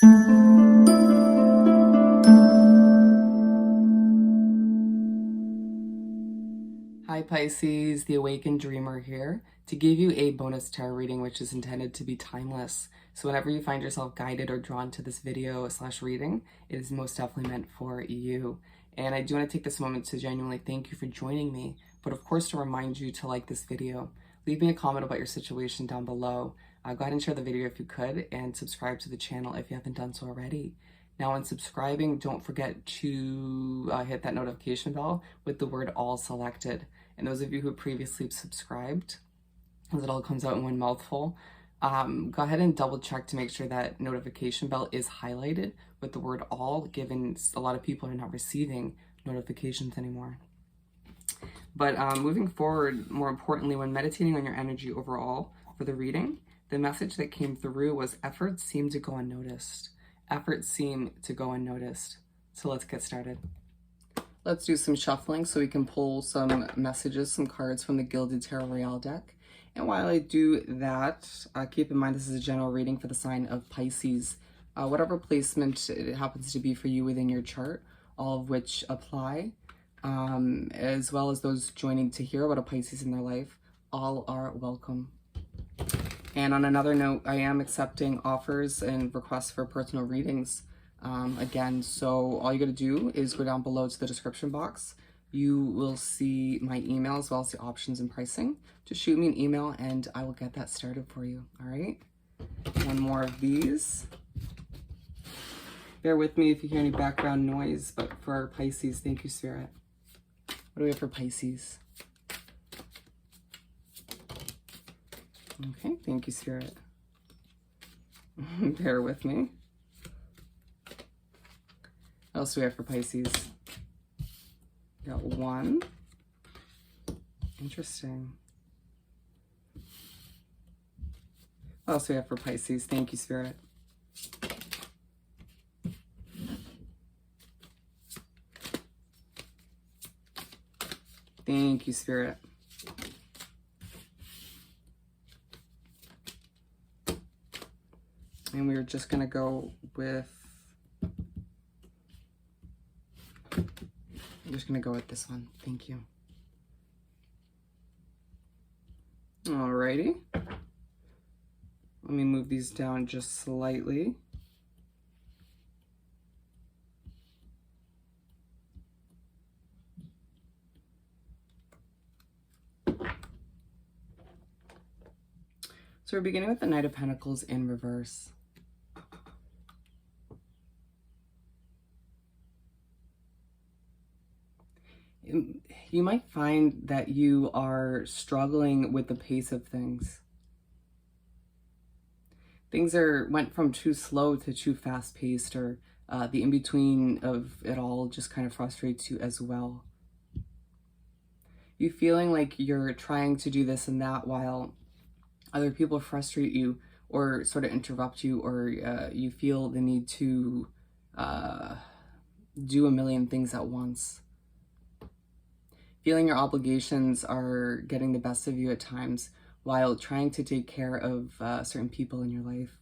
Hi Pisces, the Awakened Dreamer here to give you a bonus tarot reading which is intended to be timeless. So whenever you find yourself guided or drawn to this video / reading, it is most definitely meant for you. And I do want to take this moment to genuinely thank you for joining me, but of course to remind you to like this video. Leave me a comment about your situation down below. Go ahead and share the video if you could, and subscribe to the channel if you haven't done so already. Now, when subscribing, don't forget to hit that notification bell with the word all selected. And those of you who previously subscribed, as it all comes out in one mouthful, go ahead and double check to make sure that notification bell is highlighted with the word all, given a lot of people are not receiving notifications anymore. But moving forward, more importantly, when meditating on your energy overall for the reading, the message that came through was efforts seem to go unnoticed. Efforts seem to go unnoticed. So let's get started. Let's do some shuffling so we can pull some messages, some cards from the Gilded Tarot Royale deck. And while I do that, keep in mind this is a general reading for the sign of Pisces. Whatever placement it happens to be for you within your chart, all of which apply, as well as those joining to hear about a Pisces in their life, all are welcome. And on another note, I am accepting offers and requests for personal readings. Again, so all you gotta do is go down below to the description box. You will see my email as well as the options and pricing. Just shoot me an email and I will get that started for you, all right? One more of these. Bear with me if you hear any background noise, but for Pisces, thank you, Spirit. What do we have for Pisces? Okay, thank you, Spirit. Bear with me. What else do we have for Pisces? We got one. Interesting. What else do we have for Pisces? Thank you, Spirit. Thank you, Spirit. And we're just going to go with, I'm just going to go with this one. Thank you. Alrighty. Let me move these down just slightly. So we're beginning with the Knight of Pentacles in reverse. You might find that you are struggling with the pace of things. Things went from too slow to too fast paced, or the in-between of it all just kind of frustrates you as well. You feeling like you're trying to do this and that while other people frustrate you or sort of interrupt you, or you feel the need to do a million things at once. Feeling your obligations are getting the best of you at times while trying to take care of certain people in your life.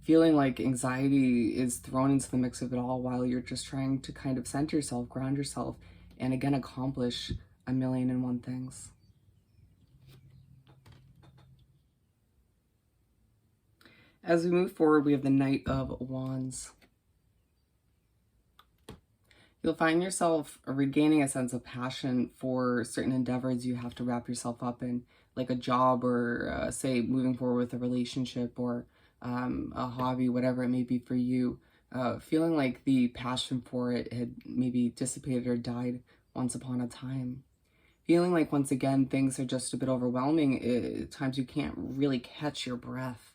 Feeling like anxiety is thrown into the mix of it all while you're just trying to kind of center yourself, ground yourself, and again, accomplish a million and one things. As we move forward, we have the Knight of Wands. You'll find yourself regaining a sense of passion for certain endeavors you have to wrap yourself up in, like a job or say moving forward with a relationship or a hobby, whatever it may be for you. Feeling like the passion for it had maybe dissipated or died once upon a time. Feeling like once again things are just a bit overwhelming. At times you can't really catch your breath.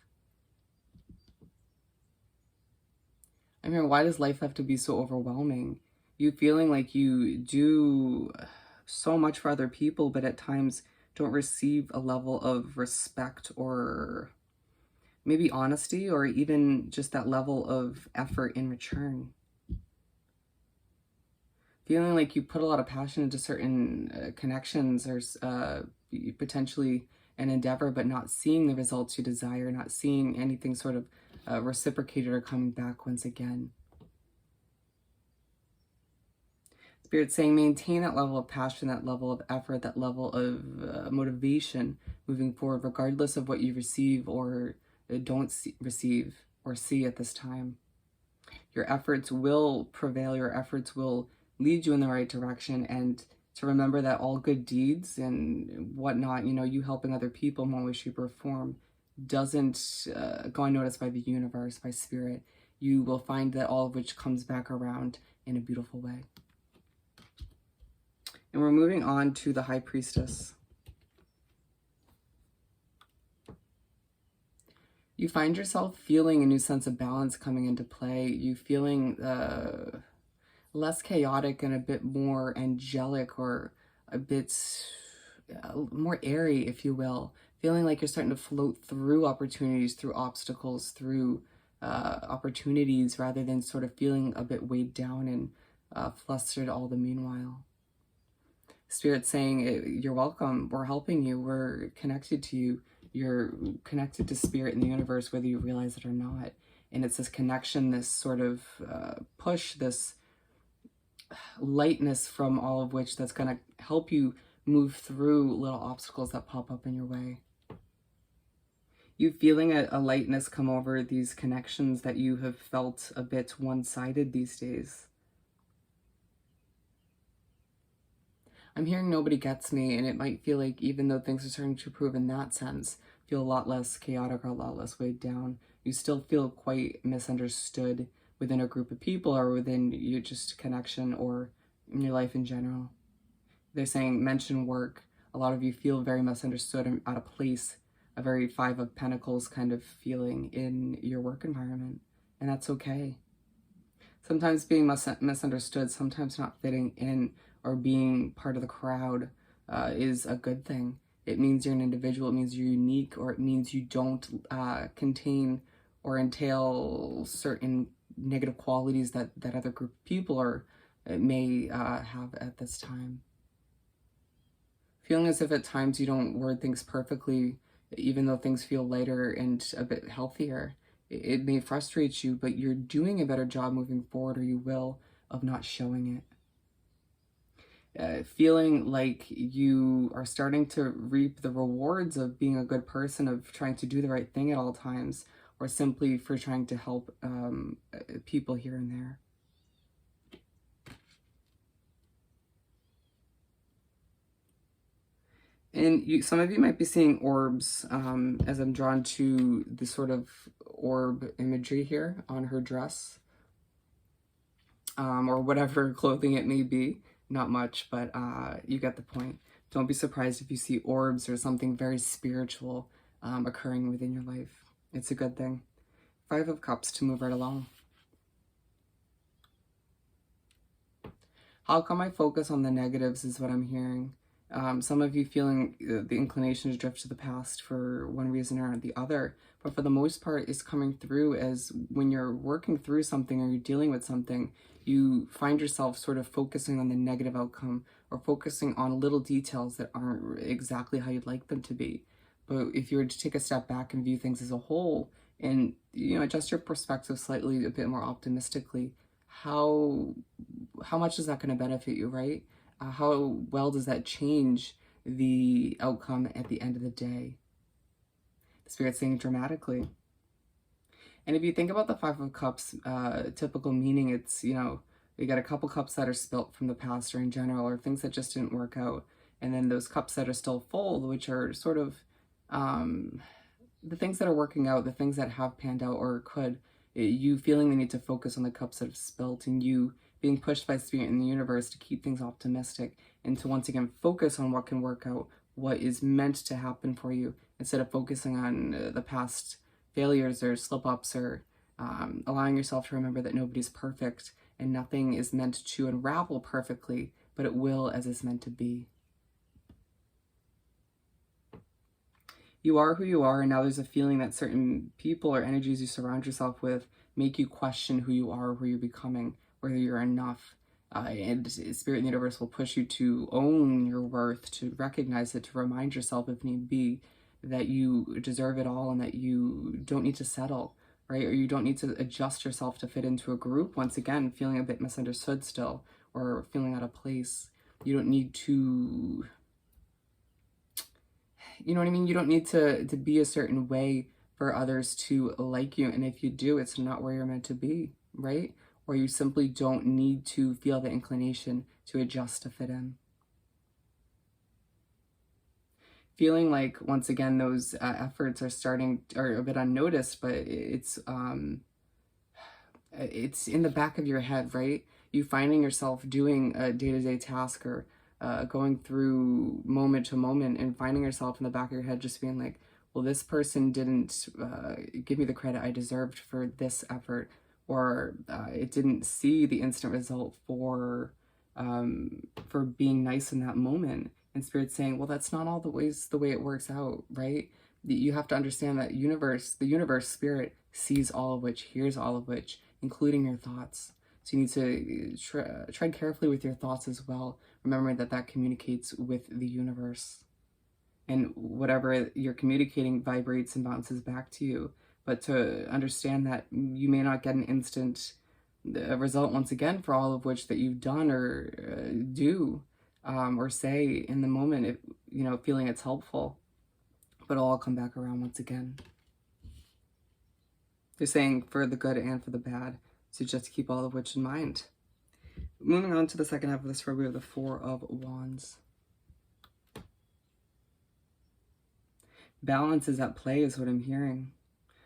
I mean, why does life have to be so overwhelming? You feeling like you do so much for other people, but at times don't receive a level of respect or maybe honesty, or even just that level of effort in return. Feeling like you put a lot of passion into certain connections or potentially an endeavor, but not seeing the results you desire, not seeing anything sort of reciprocated or coming back once again. Spirit's saying maintain that level of passion, that level of effort, that level of motivation moving forward, regardless of what you receive or don't receive or see at this time. Your efforts will prevail. Your efforts will lead you in the right direction. And to remember that all good deeds and whatnot, you know, you helping other people in one way, shape, or form doesn't go unnoticed by the universe, by spirit. You will find that all of which comes back around in a beautiful way. And we're moving on to the High Priestess. You find yourself feeling a new sense of balance coming into play. You feeling less chaotic and a bit more angelic, or a bit more airy, if you will. Feeling like you're starting to float through opportunities, through obstacles, through opportunities, rather than sort of feeling a bit weighed down and flustered all the meanwhile. Spirit saying, you're welcome, we're helping you, we're connected to you, you're connected to spirit in the universe, whether you realize it or not. And it's this connection, this sort of push, this lightness from all of which that's going to help you move through little obstacles that pop up in your way. You feeling a lightness come over these connections that you have felt a bit one-sided these days. I'm hearing nobody gets me, and it might feel like even though things are starting to improve in that sense, feel a lot less chaotic or a lot less weighed down. You still feel quite misunderstood within a group of people or within your just connection or in your life in general. They're saying mention work. A lot of you feel very misunderstood and out of place, a very Five of Pentacles kind of feeling in your work environment, and that's okay. Sometimes being misunderstood, sometimes not fitting in or being part of the crowd is a good thing. It means you're an individual, it means you're unique, or it means you don't contain or entail certain negative qualities that other group of people are may have at this time. Feeling as if at times you don't word things perfectly, even though things feel lighter and a bit healthier. It may frustrate you, but you're doing a better job moving forward, or you will, of not showing it. Feeling like you are starting to reap the rewards of being a good person, of trying to do the right thing at all times, or simply for trying to help people here and there. And some of you might be seeing orbs as I'm drawn to the sort of orb imagery here on her dress, or whatever clothing it may be. Not much, but you get the point. Don't be surprised if you see orbs or something very spiritual occurring within your life. It's a good thing. Five of Cups to move right along. How come I focus on the negatives is what I'm hearing. Some of you feeling the inclination to drift to the past for one reason or the other, but for the most part it's coming through as when you're working through something or you're dealing with something, you find yourself sort of focusing on the negative outcome or focusing on little details that aren't exactly how you'd like them to be. But if you were to take a step back and view things as a whole and, you know, adjust your perspective slightly a bit more optimistically, how much is that going to benefit you, right? How well does that change the outcome at the end of the day? The Spirit's saying dramatically. And if you think about the Five of Cups, typical meaning, it's, you know, you got a couple cups that are spilt from the past or in general, or things that just didn't work out. And then those cups that are still full, which are sort of the things that are working out, the things that have panned out or could, you feeling the need to focus on the cups that have spilt, and you being pushed by spirit in the universe to keep things optimistic and to once again focus on what can work out, what is meant to happen for you, instead of focusing on the past failures or slip-ups, or allowing yourself to remember that nobody's perfect and nothing is meant to unravel perfectly, but it will as it's meant to be. You are who you are, and now there's a feeling that certain people or energies you surround yourself with make you question who you are, who you're becoming, whether you're enough. And Spirit in the universe will push you to own your worth, to recognize it, to remind yourself if need be that you deserve it all and that you don't need to settle, right? Or you don't need to adjust yourself to fit into a group. Once again, feeling a bit misunderstood still, or feeling out of place. You don't need to, you know what I mean? You don't need to be a certain way for others to like you. And if you do, it's not where you're meant to be, right? Or you simply don't need to feel the inclination to adjust to fit in. Feeling like, once again, those efforts are a bit unnoticed, but it's in the back of your head, right? You finding yourself doing a day-to-day task, or going through moment to moment, and finding yourself in the back of your head just being like, well, this person didn't give me the credit I deserved for this effort, or it didn't see the instant result for being nice in that moment. And Spirit's saying, well, that's not all the way it works out, right? You have to understand that the universe, Spirit, sees all of which, hears all of which, including your thoughts. So you need to tread carefully with your thoughts as well, remembering that that communicates with the universe. And whatever you're communicating vibrates and bounces back to you. But to understand that you may not get an instant result, once again, for all of which that you've done or do or say in the moment, if, you know, feeling it's helpful. But it'll all come back around once again. They're saying for the good and for the bad. So just keep all of which in mind. Moving on to the second half of this, where we have the Four of Wands. Balance is at play is what I'm hearing.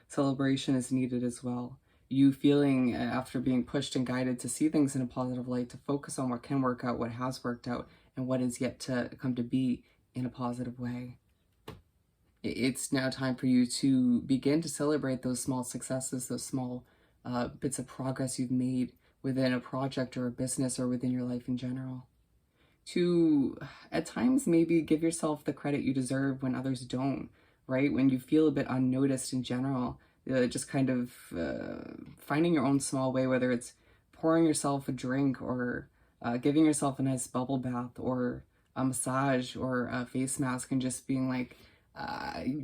Celebration is needed as well. You feeling, after being pushed and guided to see things in a positive light, to focus on what can work out, what has worked out, and what is yet to come to be in a positive way. It's now time for you to begin to celebrate those small successes, those small bits of progress you've made within a project or a business or within your life in general. To, at times, maybe give yourself the credit you deserve when others don't, right? When you feel a bit unnoticed in general, just kind of finding your own small way, whether it's pouring yourself a drink, or giving yourself a nice bubble bath, or a massage, or a face mask, and just being like,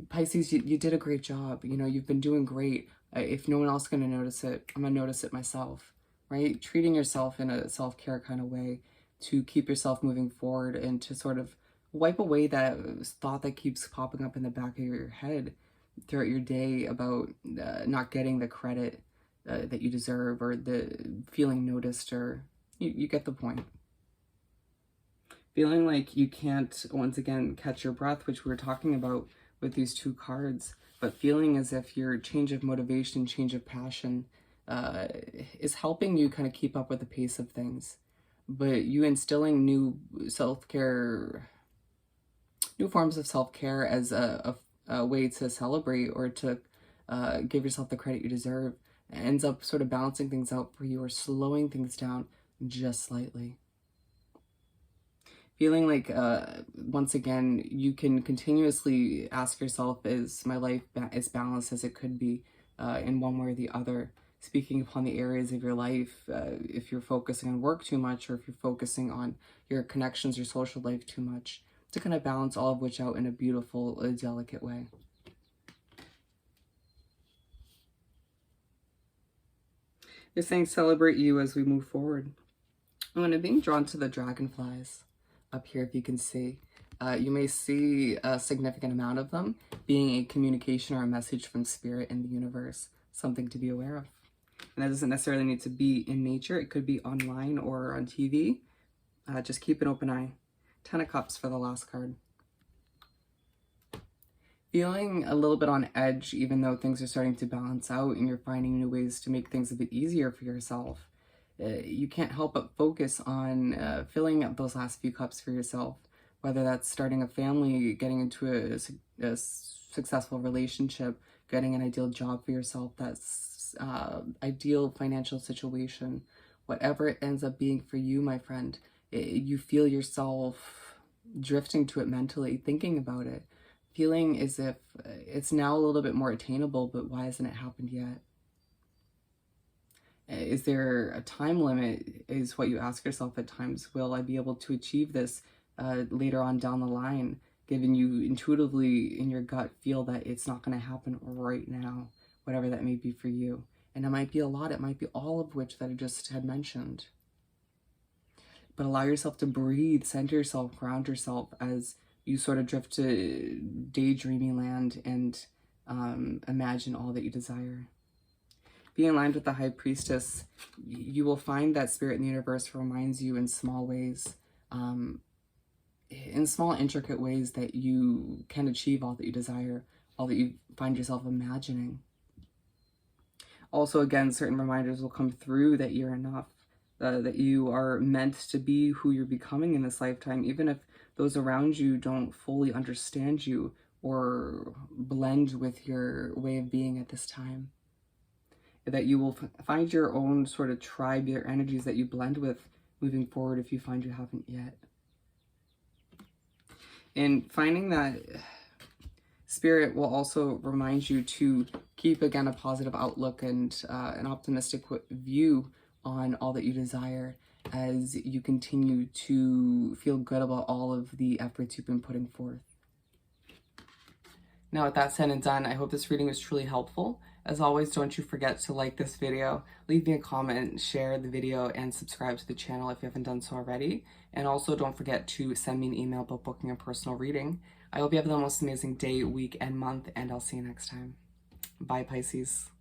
Pisces, you did a great job. You know, you've been doing great. If no one else is going to notice it, I'm going to notice it myself, right? Treating yourself in a self-care kind of way to keep yourself moving forward, and to sort of wipe away that thought that keeps popping up in the back of your head throughout your day about not getting the credit that you deserve, or the feeling noticed, or you get the point. Feeling like you can't, once again, catch your breath, which we were talking about with these two cards, but feeling as if your change of motivation, change of passion is helping you kind of keep up with the pace of things. But you instilling new self-care, new forms of self-care as a way to celebrate, or to give yourself the credit you deserve, ends up sort of balancing things out for you, or slowing things down just slightly. Feeling like, once again, you can continuously ask yourself, is my life as balanced as it could be in one way or the other? Speaking upon the areas of your life, if you're focusing on work too much, or if you're focusing on your connections, your social life too much, to kind of balance all of which out in a beautiful, delicate way. They're saying celebrate you as we move forward. I'm being drawn to the dragonflies up here, if you can see. You may see a significant amount of them being a communication or a message from Spirit in the universe, something to be aware of. And that doesn't necessarily need to be in nature. It could be online or on TV. Just keep an open eye. 10 of Cups for the last card. Feeling a little bit on edge, even though things are starting to balance out and you're finding new ways to make things a bit easier for yourself. You can't help but focus on filling up those last few cups for yourself, whether that's starting a family, getting into a successful relationship, getting an ideal job for yourself, that's ideal financial situation, whatever it ends up being for you, my friend. You feel yourself drifting to it mentally, thinking about it, feeling as if it's now a little bit more attainable, but why hasn't it happened yet? Is there a time limit, is what you ask yourself at times. Will I be able to achieve this later on down the line, given you intuitively in your gut feel that it's not going to happen right now, whatever that may be for you. And it might be a lot, it might be all of which that I just had mentioned. But allow yourself to breathe, center yourself, ground yourself as you sort of drift to daydreaming land and imagine all that you desire. Being aligned with the High Priestess, you will find that spirit in the universe reminds you in small ways, in small intricate ways, that you can achieve all that you desire, all that you find yourself imagining. Also, again, certain reminders will come through that you're enough, that you are meant to be who you're becoming in this lifetime, even if those around you don't fully understand you or blend with your way of being at this time. That you will find your own sort of tribe, your energies that you blend with moving forward if you find you haven't yet. And finding that Spirit will also remind you to keep, again, a positive outlook and an optimistic view on all that you desire as you continue to feel good about all of the efforts you've been putting forth. Now, with that said and done, I hope this reading was truly helpful. As always, don't you forget to like this video, leave me a comment, share the video, and subscribe to the channel if you haven't done so already. And also don't forget to send me an email about booking a personal reading. I hope you have the most amazing day, week, and month, and I'll see you next time. Bye, Pisces.